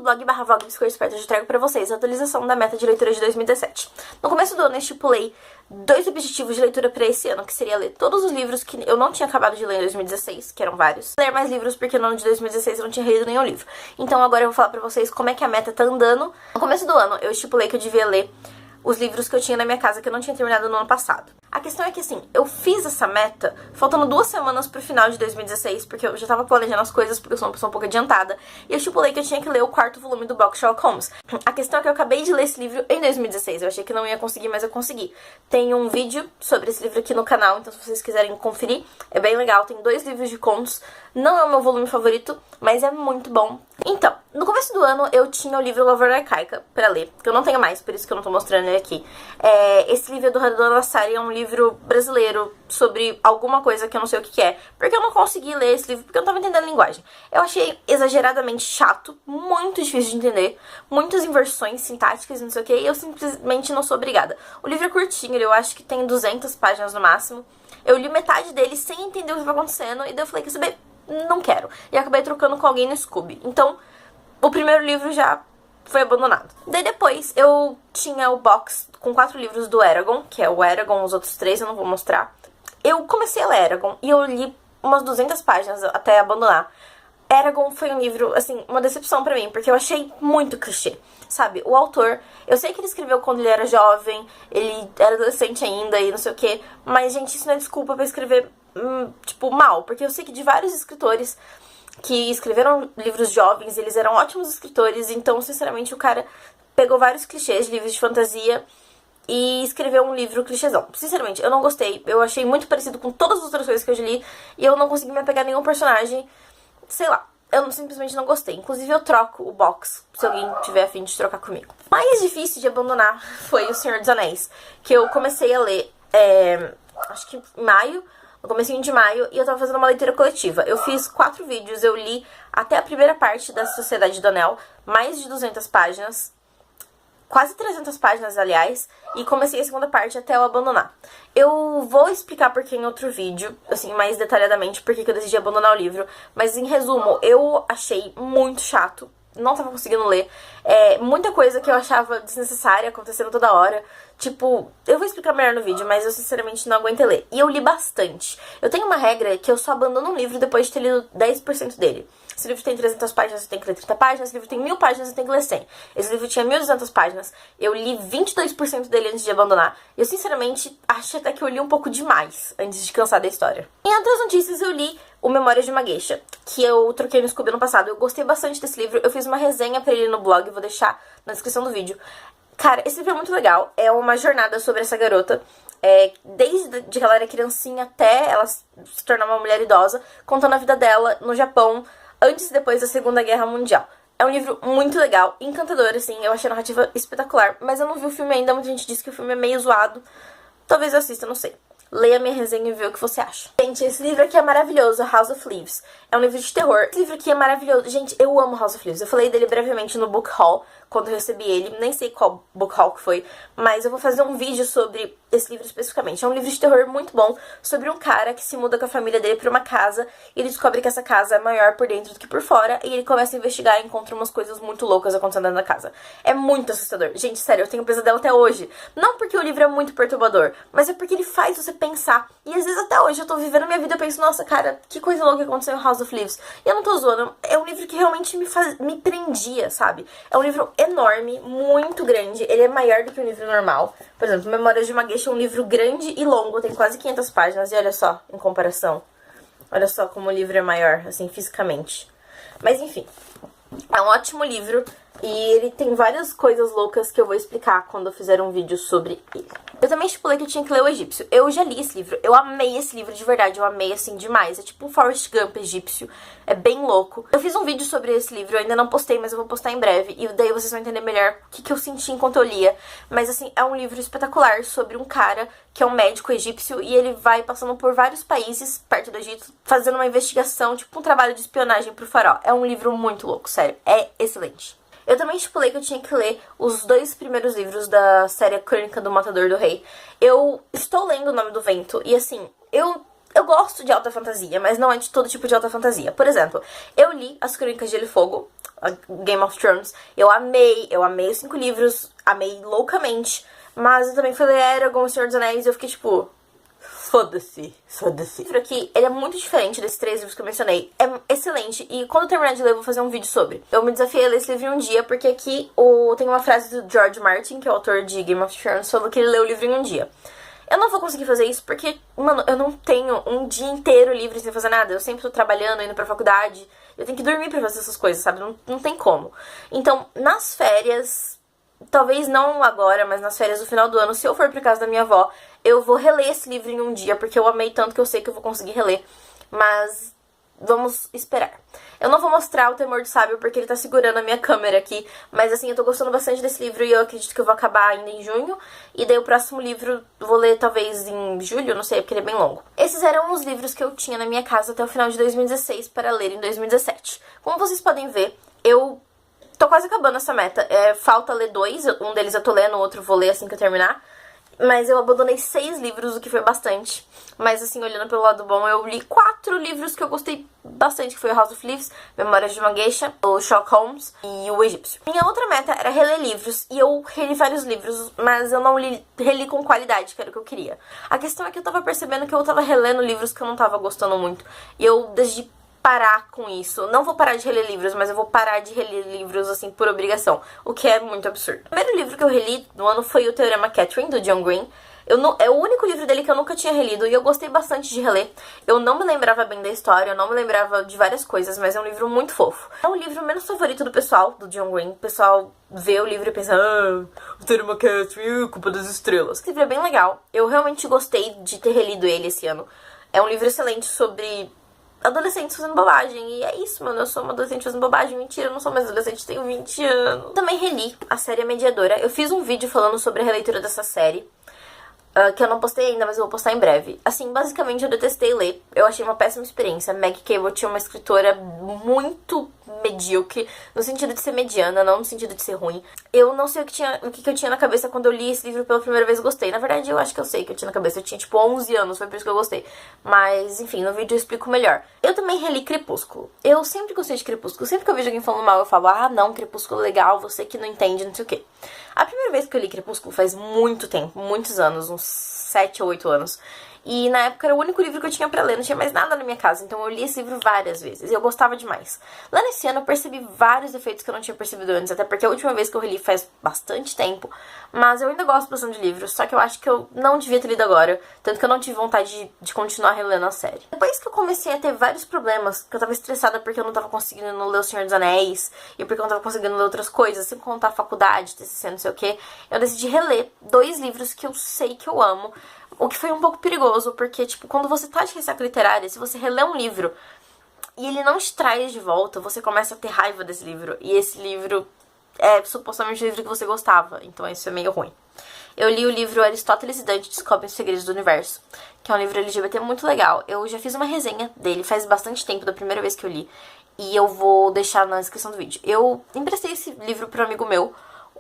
do blog /vlog Biscoito Esperto, eu trago pra vocês a atualização da meta de leitura de 2017. No começo do ano eu estipulei 2 objetivos de leitura pra esse ano, que seria ler todos os livros que eu não tinha acabado de ler em 2016, que eram vários. Ler mais livros, porque no ano de 2016 eu não tinha lido nenhum livro. Então agora eu vou falar pra vocês como é que a meta tá andando. No começo do ano eu estipulei que eu devia ler os livros que eu tinha na minha casa que eu não tinha terminado no ano passado. A questão é que, assim, eu fiz essa meta faltando 2 semanas pro final de 2016, porque eu já tava planejando as coisas, porque eu sou uma pessoa um pouco adiantada, e eu estipulei que eu tinha que ler o 4º volume do box Sherlock Holmes. A questão é que eu acabei de ler esse livro em 2016, eu achei que não ia conseguir, mas eu consegui. Tem um vídeo sobre esse livro aqui no canal, então se vocês quiserem conferir, é bem legal. Tem 2 livros de contos, não é o meu volume favorito, mas é muito bom. Então, no começo do ano eu tinha o livro Lavoura Arcaica pra ler, que eu não tenho mais, por isso que eu não tô mostrando ele aqui. Esse livro é do Radon Nassari, é um livro brasileiro sobre alguma coisa que eu não sei o que é, porque eu não consegui ler esse livro porque eu não tava entendendo a linguagem. Eu achei exageradamente chato, muito difícil de entender, muitas inversões sintáticas e não sei o que, e eu simplesmente não sou obrigada. O livro é curtinho, eu acho que tem 200 páginas no máximo. Eu li metade dele sem entender o que estava acontecendo, e daí eu falei, quer saber? Não quero. E acabei trocando com alguém no Scooby. Então, o primeiro livro já foi abandonado. Daí depois eu tinha o box com 4 livros do Eragon, que é o Eragon, os outros 3 eu não vou mostrar. Eu comecei a ler Eragon e eu li umas 200 páginas até abandonar. Eragon foi um livro, assim, uma decepção pra mim, porque eu achei muito clichê, sabe? O autor, eu sei que ele escreveu quando ele era jovem, ele era adolescente ainda e não sei o que, mas, gente, isso não é desculpa pra escrever, tipo, mal, porque eu sei que de vários escritores que escreveram livros jovens, eles eram ótimos escritores, então, sinceramente, o cara pegou vários clichês de livros de fantasia e escreveu um livro clichêzão. Sinceramente, eu não gostei, eu achei muito parecido com todas as outras coisas que eu já li, e eu não consegui me apegar a nenhum personagem, sei lá, eu simplesmente não gostei. Inclusive, eu troco o box, se alguém tiver a fim de trocar comigo. O mais difícil de abandonar foi O Senhor dos Anéis, que eu comecei a ler, acho que em maio, no comecinho de maio, e eu tava fazendo uma leitura coletiva. Eu fiz 4 vídeos, eu li até a primeira parte da Sociedade do Anel, mais de 200 páginas, quase 300 páginas, aliás, e comecei a segunda parte até eu abandonar. Eu vou explicar por que em outro vídeo, assim, mais detalhadamente, por que eu decidi abandonar o livro, mas em resumo, eu achei muito chato, não tava conseguindo ler, muita coisa que eu achava desnecessária acontecendo toda hora. Tipo, eu vou explicar melhor no vídeo, mas eu sinceramente não aguentei ler. E eu li bastante. Eu tenho uma regra que eu só abandono um livro depois de ter lido 10% dele. Esse livro tem 300 páginas, eu tenho que ler 30 páginas. Esse livro tem 1000 páginas, eu tenho que ler 100. Esse livro tinha 1200 páginas. Eu li 22% dele antes de abandonar. E eu, sinceramente, acho até que eu li um pouco demais antes de cansar da história. Em outras notícias, eu li O Memórias de uma Geisha, que eu troquei no Scooby no passado. Eu gostei bastante desse livro. Eu fiz uma resenha pra ele no blog, vou deixar na descrição do vídeo. Cara, esse livro é muito legal. É uma jornada sobre essa garota, desde que ela era criancinha até ela se tornar uma mulher idosa, contando a vida dela no Japão, antes e depois da Segunda Guerra Mundial. É um livro muito legal, encantador, assim, eu achei a narrativa espetacular, mas eu não vi o filme ainda, muita gente disse que o filme é meio zoado. Talvez eu assista, não sei. Leia minha resenha e vê o que você acha. Gente, esse livro aqui é maravilhoso, House of Leaves. É um livro de terror. Esse livro aqui é maravilhoso. Gente, eu amo House of Leaves. Eu falei dele brevemente no book haul, quando eu recebi ele. Nem sei qual book haul que foi, mas eu vou fazer um vídeo sobre esse livro especificamente. É um livro de terror muito bom, sobre um cara que se muda com a família dele pra uma casa, e ele descobre que essa casa é maior por dentro do que por fora, e ele começa a investigar e encontra umas coisas muito loucas acontecendo dentro da casa. É muito assustador. Gente, sério, eu tenho pesadelo até hoje. Não porque o livro é muito perturbador, mas é porque ele faz você pensar. E às vezes até hoje eu tô vivendo a minha vida e penso, nossa, cara, que coisa louca que aconteceu em House of Leaves. E eu não tô zoando, é um livro que realmente me prendia, sabe? É um livro enorme, muito grande, ele é maior do que um livro normal. Por exemplo, Memórias de uma Geisha é um livro grande e longo, tem quase 500 páginas, e olha só, em comparação. Olha só como o livro é maior, assim, fisicamente. Mas enfim, é um ótimo livro. E ele tem várias coisas loucas que eu vou explicar quando eu fizer um vídeo sobre ele. Eu também estipulei que eu tinha que ler o egípcio. Eu já li esse livro, eu amei esse livro de verdade, eu amei assim demais. É tipo um Forrest Gump egípcio, é bem louco. Eu fiz um vídeo sobre esse livro, eu ainda não postei, mas eu vou postar em breve. E daí vocês vão entender melhor o que eu senti enquanto eu lia. Mas assim, é um livro espetacular sobre um cara que é um médico egípcio e ele vai passando por vários países perto do Egito, fazendo uma investigação, tipo um trabalho de espionagem pro faraó. É um livro muito louco, sério, é excelente. Eu também estipulei que eu tinha que ler os 2 primeiros livros da série Crônica do Matador do Rei. Eu estou lendo O Nome do Vento e, assim, eu eu gosto de alta fantasia, mas não é de todo tipo de alta fantasia. Por exemplo, eu li As Crônicas de Gelo e Fogo, Game of Thrones. Eu amei os 5 livros, amei loucamente. Mas eu também fui ler Eragon, O Senhor dos Anéis, e eu fiquei tipo... Foda-se. Esse livro aqui, ele é muito diferente desses 3 livros que eu mencionei. É excelente, e quando eu terminar de ler, eu vou fazer um vídeo sobre. Eu me desafiei a ler esse livro em um dia, porque aqui tem uma frase do George Martin, que é o autor de Game of Thrones, falou que ele leu o livro em um dia. Eu não vou conseguir fazer isso porque, mano, eu não tenho um dia inteiro livre sem fazer nada. Eu sempre tô trabalhando, indo pra faculdade. Eu tenho que dormir pra fazer essas coisas, sabe? Não tem como. Então, nas férias, talvez não agora, mas nas férias do final do ano, se eu for pra casa da minha avó, eu vou reler esse livro em um dia, porque eu amei tanto que eu sei que eu vou conseguir reler. Mas vamos esperar. Eu não vou mostrar O Temor do Sábio porque ele tá segurando a minha câmera aqui, mas assim, eu tô gostando bastante desse livro e eu acredito que eu vou acabar ainda em junho. E daí o próximo livro eu vou ler talvez em julho, não sei, porque ele é bem longo. Esses eram os livros que eu tinha na minha casa até o final de 2016 para ler em 2017. Como vocês podem ver, eu tô quase acabando essa meta. Falta ler 2, um deles eu tô lendo, o outro eu vou ler assim que eu terminar. Mas eu abandonei 6 livros, o que foi bastante. Mas assim, olhando pelo lado bom, eu li 4 livros que eu gostei bastante, que foi o House of Leaves, Memórias de uma Geisha, o Sherlock Holmes e o Egípcio. Minha outra meta era reler livros, e eu reli vários livros, mas eu não reli com qualidade, que era o que eu queria. A questão é que eu tava percebendo que eu tava relendo livros que eu não tava gostando muito, e eu decidi parar com isso. Não vou parar de reler livros, mas eu vou parar de reler livros, assim, por obrigação, o que é muito absurdo. O primeiro livro que eu reli no ano foi o Teorema Catherine, do John Green. É o único livro dele que eu nunca tinha relido e eu gostei bastante de reler. Eu não me lembrava bem da história, eu não me lembrava de várias coisas, mas é um livro muito fofo. É o livro menos favorito do pessoal, do John Green. O pessoal vê o livro e pensa, o Teorema Catherine, culpa das estrelas. Esse livro é bem legal. Eu realmente gostei de ter relido ele esse ano. É um livro excelente sobre adolescentes fazendo bobagem. E é isso, mano. Eu sou uma adolescente fazendo bobagem. Mentira, eu não sou mais adolescente, tenho 20 anos. Também reli a série A Mediadora. Eu fiz um vídeo falando sobre a releitura dessa série, que eu não postei ainda, mas eu vou postar em breve. Assim, basicamente eu detestei ler. Eu achei uma péssima experiência. Meg Cabell tinha uma escritora muito medíocre, no sentido de ser mediana, não no sentido de ser ruim. Eu não sei o que eu tinha na cabeça quando eu li esse livro pela primeira vez e gostei. Na verdade, eu acho que eu sei o que eu tinha na cabeça. Eu tinha, tipo, 11 anos, foi por isso que eu gostei. Mas, enfim, no vídeo eu explico melhor. Eu também reli Crepúsculo. Eu sempre gostei de Crepúsculo. Sempre que eu vejo alguém falando mal, eu falo, não, Crepúsculo é legal, você que não entende, não sei o quê. A primeira vez que eu li Crepúsculo faz muito tempo, muitos anos, uns 7 ou 8 anos. E na época era o único livro que eu tinha pra ler, não tinha mais nada na minha casa, então eu li esse livro várias vezes e eu gostava demais. Lá nesse ano eu percebi vários efeitos que eu não tinha percebido antes, até porque a última vez que eu reli faz bastante tempo, mas eu ainda gosto bastante de livros, só que eu acho que eu não devia ter lido agora, tanto que eu não tive vontade de continuar relendo a série. Depois que eu comecei a ter vários problemas, que eu tava estressada porque eu não tava conseguindo ler O Senhor dos Anéis, e porque eu não tava conseguindo ler outras coisas, sem contar a faculdade, TCC, não sei o que, eu decidi reler 2 livros que eu sei que eu amo. O que foi um pouco perigoso, porque, tipo, quando você tá de ressaca literária, se você relê um livro e ele não te traz de volta, você começa a ter raiva desse livro. E esse livro é supostamente o livro que você gostava, então isso é meio ruim. Eu li o livro Aristóteles e Dante Descobrem os Segredos do Universo, que é um livro LGBT muito legal. Eu já fiz uma resenha dele faz bastante tempo, da primeira vez que eu li, e eu vou deixar na descrição do vídeo. Eu emprestei esse livro pro amigo meu,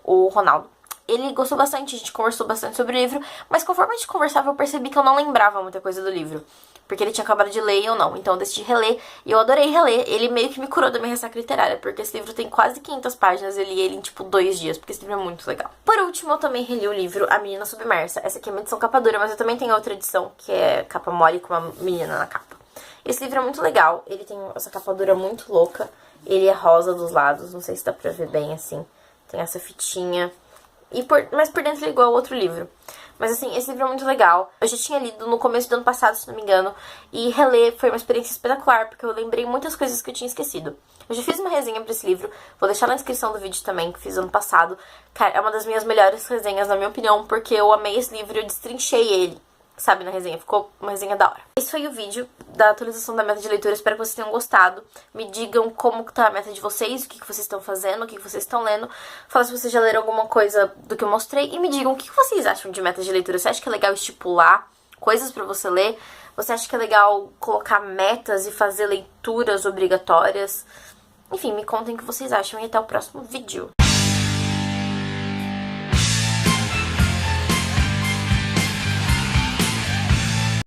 o Ronaldo. Ele gostou bastante, a gente conversou bastante sobre o livro, mas conforme a gente conversava eu percebi que eu não lembrava muita coisa do livro, porque ele tinha acabado de ler e eu não, então eu decidi reler, e eu adorei reler. Ele meio que me curou da minha ressaca literária, porque esse livro tem quase 500 páginas, eu li ele em tipo 2 dias, porque esse livro é muito legal. Por último, eu também reli o livro A Menina Submersa. Essa aqui é uma edição capa dura, mas eu também tenho outra edição, que é capa mole com uma menina na capa. Esse livro é muito legal, ele tem essa capa dura muito louca, ele é rosa dos lados, não sei se dá pra ver bem assim, tem essa fitinha. Mas por dentro ele é igual ao outro livro. Mas assim, esse livro é muito legal. Eu já tinha lido no começo do ano passado, se não me engano. E reler foi uma experiência espetacular, porque eu lembrei muitas coisas que eu tinha esquecido. Eu já fiz uma resenha pra esse livro, vou deixar na descrição do vídeo também, que fiz ano passado. Cara, é uma das minhas melhores resenhas, na minha opinião, porque eu amei esse livro e eu destrinchei ele, sabe, na resenha. Ficou uma resenha da hora. Esse foi o vídeo da atualização da meta de leitura. Espero que vocês tenham gostado. Me digam como tá a meta de vocês, o que vocês estão fazendo, o que vocês estão lendo. Fala se vocês já leram alguma coisa do que eu mostrei. E me digam o que vocês acham de meta de leitura. Você acha que é legal estipular coisas pra você ler? Você acha que é legal colocar metas e fazer leituras obrigatórias? Enfim, me contem o que vocês acham e até o próximo vídeo.